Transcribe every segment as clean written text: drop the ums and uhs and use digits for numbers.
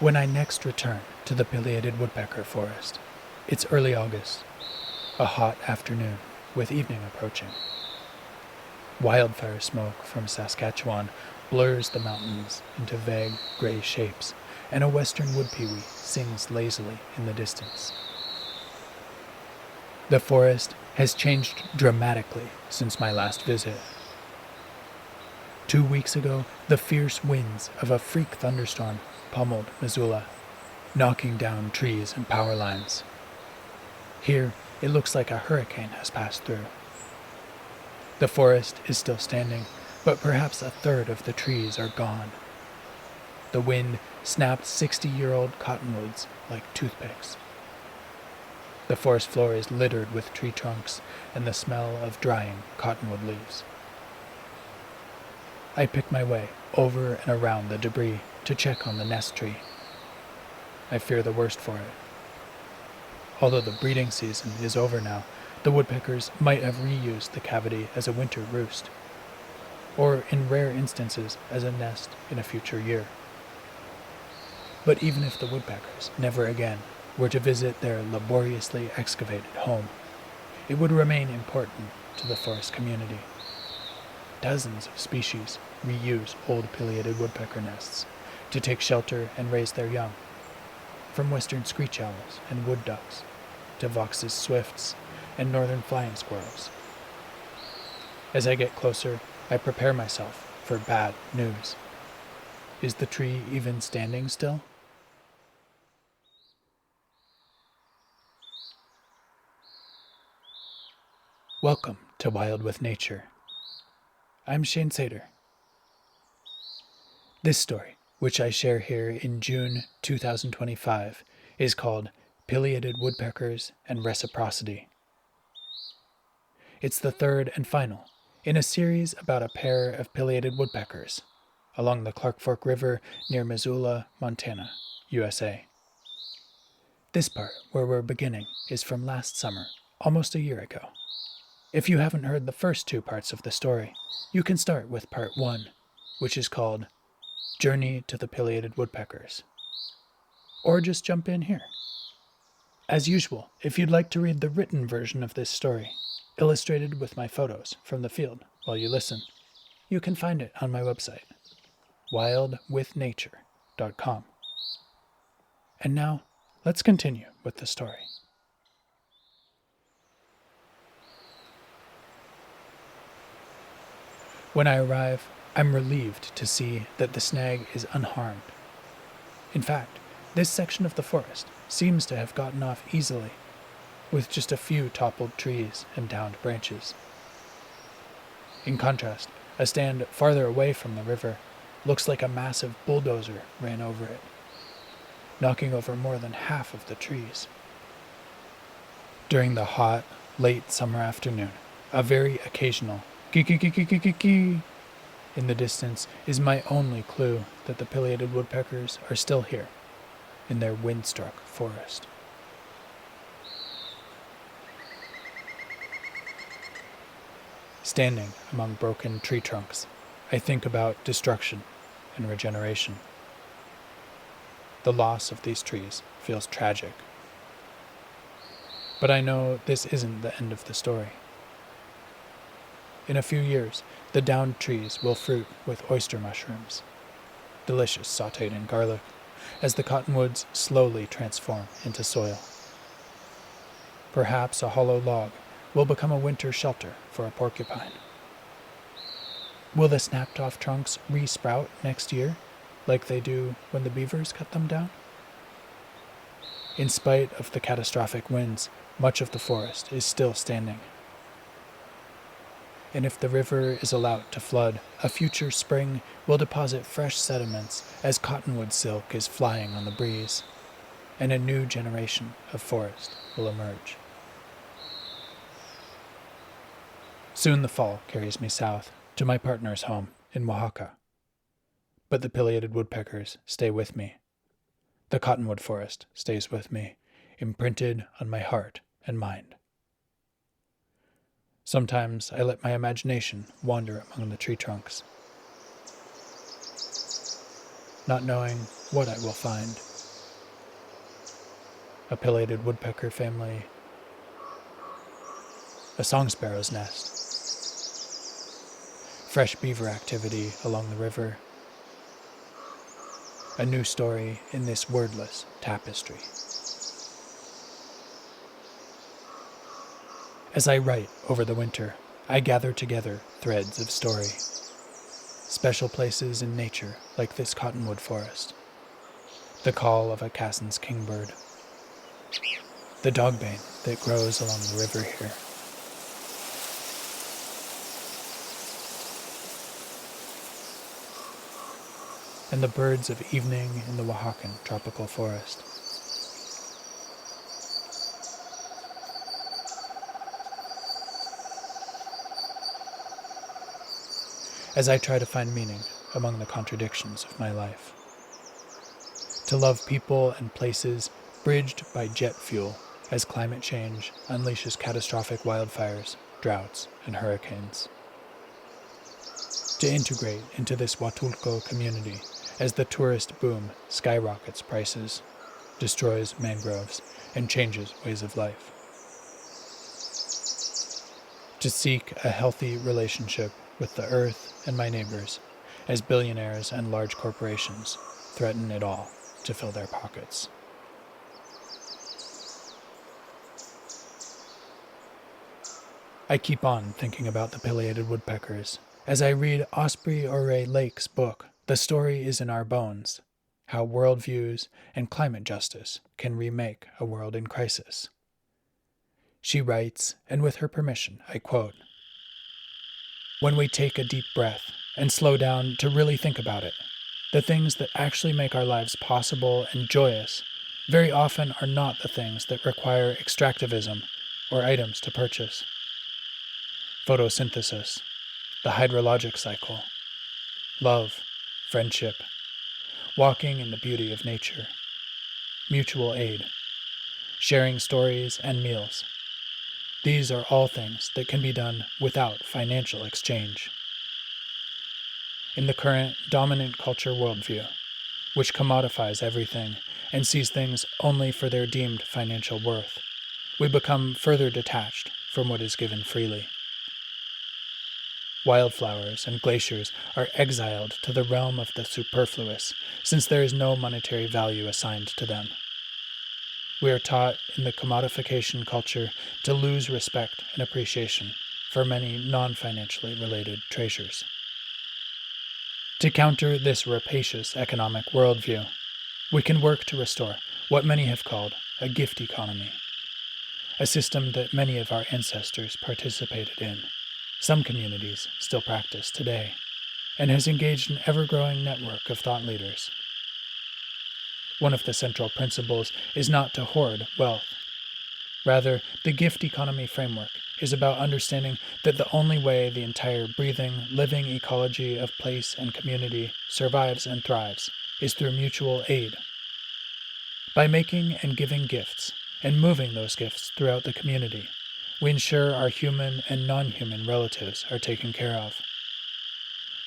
When I next return to the Pileated woodpecker forest, it's early August, a hot afternoon with evening approaching. Wildfire smoke from Saskatchewan blurs the mountains into vague gray shapes, and a western wood pewee sings lazily in the distance. The forest has changed dramatically since my last visit. 2 weeks ago, the fierce winds of a freak thunderstorm pummeled Missoula, knocking down trees and power lines. Here, it looks like a hurricane has passed through. The forest is still standing, but perhaps a third of the trees are gone. The wind snapped 60-year-old cottonwoods like toothpicks. The forest floor is littered with tree trunks and the smell of drying cottonwood leaves. I pick my way over and around the debris to check on the nest tree. I fear the worst for it. Although the breeding season is over now, the woodpeckers might have reused the cavity as a winter roost, or in rare instances as a nest in a future year. But even if the woodpeckers never again were to visit their laboriously excavated home, it would remain important to the forest community. Dozens of species reuse old pileated woodpecker nests to take shelter and raise their young, from western screech owls and wood ducks to Vox's swifts and northern flying squirrels. As I get closer, I prepare myself for bad news. Is the tree even standing still? Welcome to Wild with Nature. I'm Shane Sater. This story, which I share here in June 2025, is called Pileated Woodpeckers and Reciprocity. It's the third and final in a series about a pair of pileated woodpeckers along the Clark Fork River near Missoula, Montana, USA. This part where we're beginning is from last summer, almost a year ago. If you haven't heard the first 2 parts of the story, you can start with part 1, which is called Journey to the Pileated Woodpeckers. Or just jump in here. As usual, if you'd like to read the written version of this story, illustrated with my photos from the field while you listen, you can find it on my website, wildwithnature.com. And now, let's continue with the story. When I arrive, I'm relieved to see that the snag is unharmed. In fact, this section of the forest seems to have gotten off easily, with just a few toppled trees and downed branches. In contrast, a stand farther away from the river looks like a massive bulldozer ran over it, knocking over more than half of the trees. During the hot, late summer afternoon, a very occasional kee in the distance is my only clue that the pileated woodpeckers are still here, in their wind-struck forest. Standing among broken tree trunks, I think about destruction and regeneration. The loss of these trees feels tragic. But I know this isn't the end of the story. In a few years, the downed trees will fruit with oyster mushrooms, delicious sautéed in garlic, as the cottonwoods slowly transform into soil. Perhaps a hollow log will become a winter shelter for a porcupine. Will the snapped-off trunks re-sprout next year, like they do when the beavers cut them down? In spite of the catastrophic winds, much of the forest is still standing. And if the river is allowed to flood, a future spring will deposit fresh sediments as cottonwood silk is flying on the breeze, and a new generation of forest will emerge. Soon the fall carries me south to my partner's home in Oaxaca. But the pileated woodpeckers stay with me. The cottonwood forest stays with me, imprinted on my heart and mind. Sometimes I let my imagination wander among the tree trunks, not knowing what I will find a pileated woodpecker family, a song sparrow's nest, fresh beaver activity along the river, a new story in this wordless tapestry. As I write over the winter, I gather together threads of story, special places in nature like this cottonwood forest, the call of a Cassin's kingbird, the dogbane that grows along the river here. And the birds of evening in the Oaxacan tropical forest. As I try to find meaning among the contradictions of my life. To love people and places bridged by jet fuel as climate change unleashes catastrophic wildfires, droughts, and hurricanes. To integrate into this Huatulco community as the tourist boom skyrockets prices, destroys mangroves, and changes ways of life. To seek a healthy relationship with the earth and my neighbors as billionaires and large corporations threaten it all to fill their pockets. I keep on thinking about the pileated woodpeckers as I read Osprey Ore Lake's book, The Story is in Our Bones, How Worldviews and Climate Justice Can Remake a World in Crisis. She writes, and with her permission, I quote, "When we take a deep breath and slow down to really think about it, the things that actually make our lives possible and joyous very often are not the things that require extractivism or items to purchase. Photosynthesis, the hydrologic cycle, love, friendship, walking in the beauty of nature, mutual aid, sharing stories and meals. These are all things that can be done without financial exchange. In the current dominant culture worldview, which commodifies everything and sees things only for their deemed financial worth, we become further detached from what is given freely. Wildflowers and glaciers are exiled to the realm of the superfluous, since there is no monetary value assigned to them. We are taught in the commodification culture to lose respect and appreciation for many non-financially related treasures. To counter this rapacious economic worldview, we can work to restore what many have called a gift economy, a system that many of our ancestors participated in, some communities still practice today, and has engaged an ever-growing network of thought leaders. One of the central principles is not to hoard wealth. Rather, the gift economy framework is about understanding that the only way the entire breathing, living ecology of place and community survives and thrives is through mutual aid. By making and giving gifts, and moving those gifts throughout the community, we ensure our human and non-human relatives are taken care of.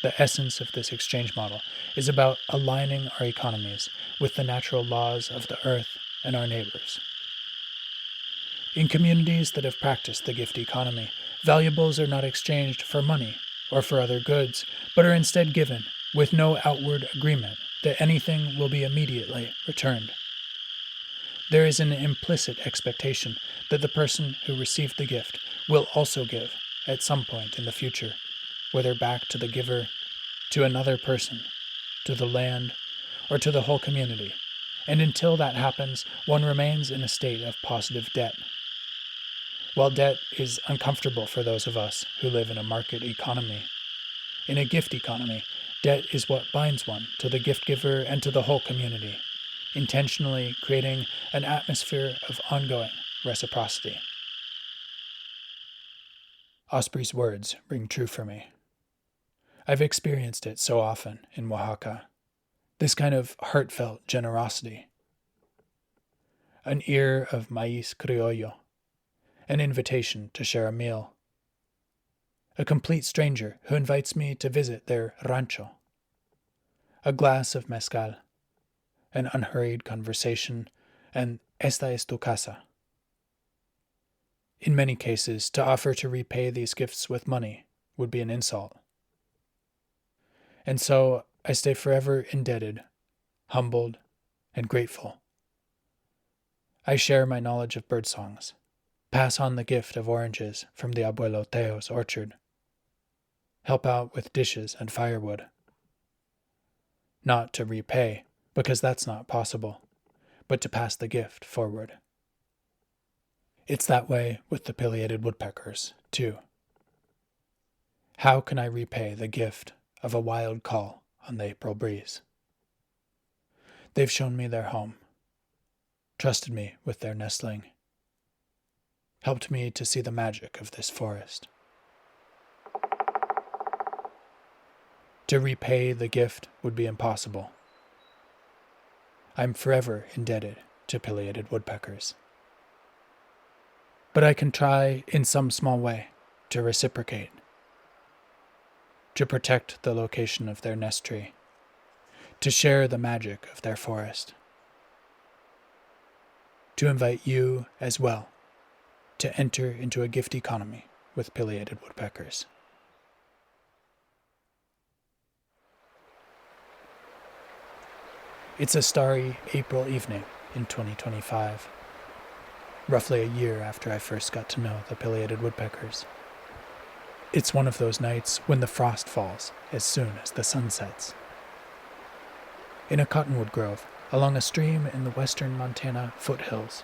The essence of this exchange model is about aligning our economies with the natural laws of the earth and our neighbors. In communities that have practiced the gift economy, valuables are not exchanged for money or for other goods, but are instead given with no outward agreement that anything will be immediately returned. There is an implicit expectation that the person who received the gift will also give at some point in the future, whether back to the giver, to another person, to the land, or to the whole community, and until that happens, one remains in a state of positive debt. While debt is uncomfortable for those of us who live in a market economy, in a gift economy, debt is what binds one to the gift giver and to the whole community, intentionally creating an atmosphere of ongoing reciprocity. Osprey's words ring true for me. I've experienced it so often in Oaxaca, this kind of heartfelt generosity. An ear of maíz criollo, an invitation to share a meal, a complete stranger who invites me to visit their rancho, a glass of mezcal, an unhurried conversation, and Esta es tu casa. In many cases, to offer to repay these gifts with money would be an insult. And so I stay forever indebted, humbled, and grateful. I share my knowledge of birdsongs, pass on the gift of oranges from the Abuelo Teo's orchard, help out with dishes and firewood. Not to repay, because that's not possible, but to pass the gift forward. It's that way with the pileated woodpeckers, too. How can I repay the gift of a wild call on the April breeze? They've shown me their home, trusted me with their nestling, helped me to see the magic of this forest. To repay the gift would be impossible. I'm forever indebted to pileated woodpeckers. But I can try in some small way to reciprocate, to protect the location of their nest tree, to share the magic of their forest, to invite you as well to enter into a gift economy with pileated woodpeckers. It's a starry April evening in 2025, roughly a year after I first got to know the pileated woodpeckers. It's one of those nights when the frost falls as soon as the sun sets. In a cottonwood grove along a stream in the western Montana foothills,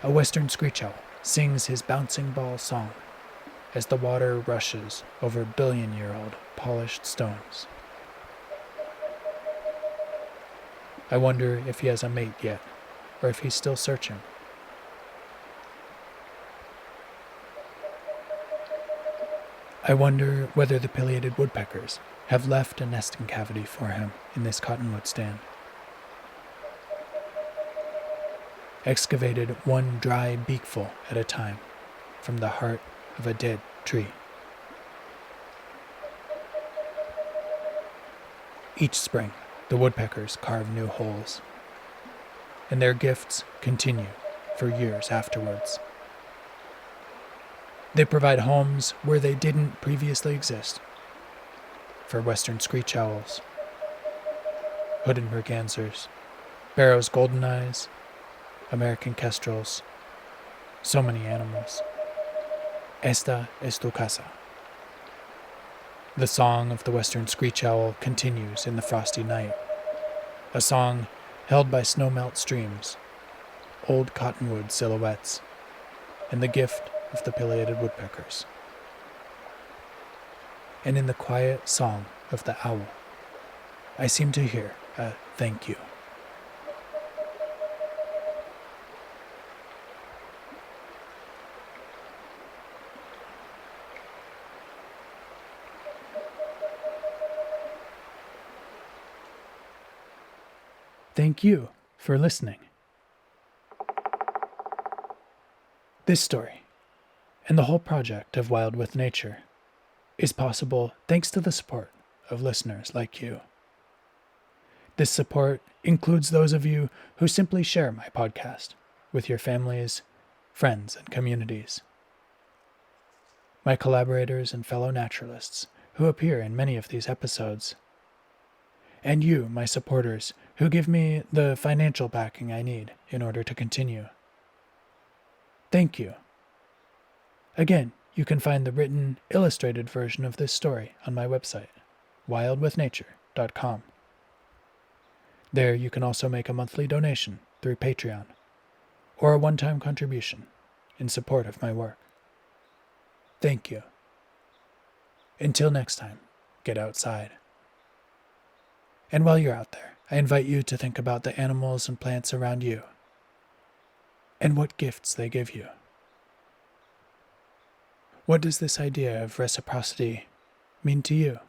a western screech owl sings his bouncing ball song as the water rushes over billion-year-old polished stones. I wonder if he has a mate yet, or if he's still searching. I wonder whether the pileated woodpeckers have left a nesting cavity for him in this cottonwood stand. Excavated one dry beakful at a time from the heart of a dead tree. Each spring, the woodpeckers carve new holes, and their gifts continue for years afterwards. They provide homes where they didn't previously exist, for western screech owls, hooded mergansers, Barrow's golden eyes, American kestrels, so many animals. Esta es tu casa. The song of the western screech owl continues in the frosty night, a song held by snowmelt streams, old cottonwood silhouettes, and the gift of the pileated woodpeckers. And in the quiet song of the owl, I seem to hear a thank you. Thank you for listening. This story, and the whole project of Wild with Nature, is possible thanks to the support of listeners like you. This support includes those of you who simply share my podcast with your families, friends, and communities. My collaborators and fellow naturalists who appear in many of these episodes. And you, my supporters, who give me the financial backing I need in order to continue. Thank you. Again, you can find the written, illustrated version of this story on my website, wildwithnature.com. There you can also make a monthly donation through Patreon, or a one-time contribution in support of my work. Thank you. Until next time, get outside. And while you're out there, I invite you to think about the animals and plants around you, and what gifts they give you. What does this idea of reciprocity mean to you?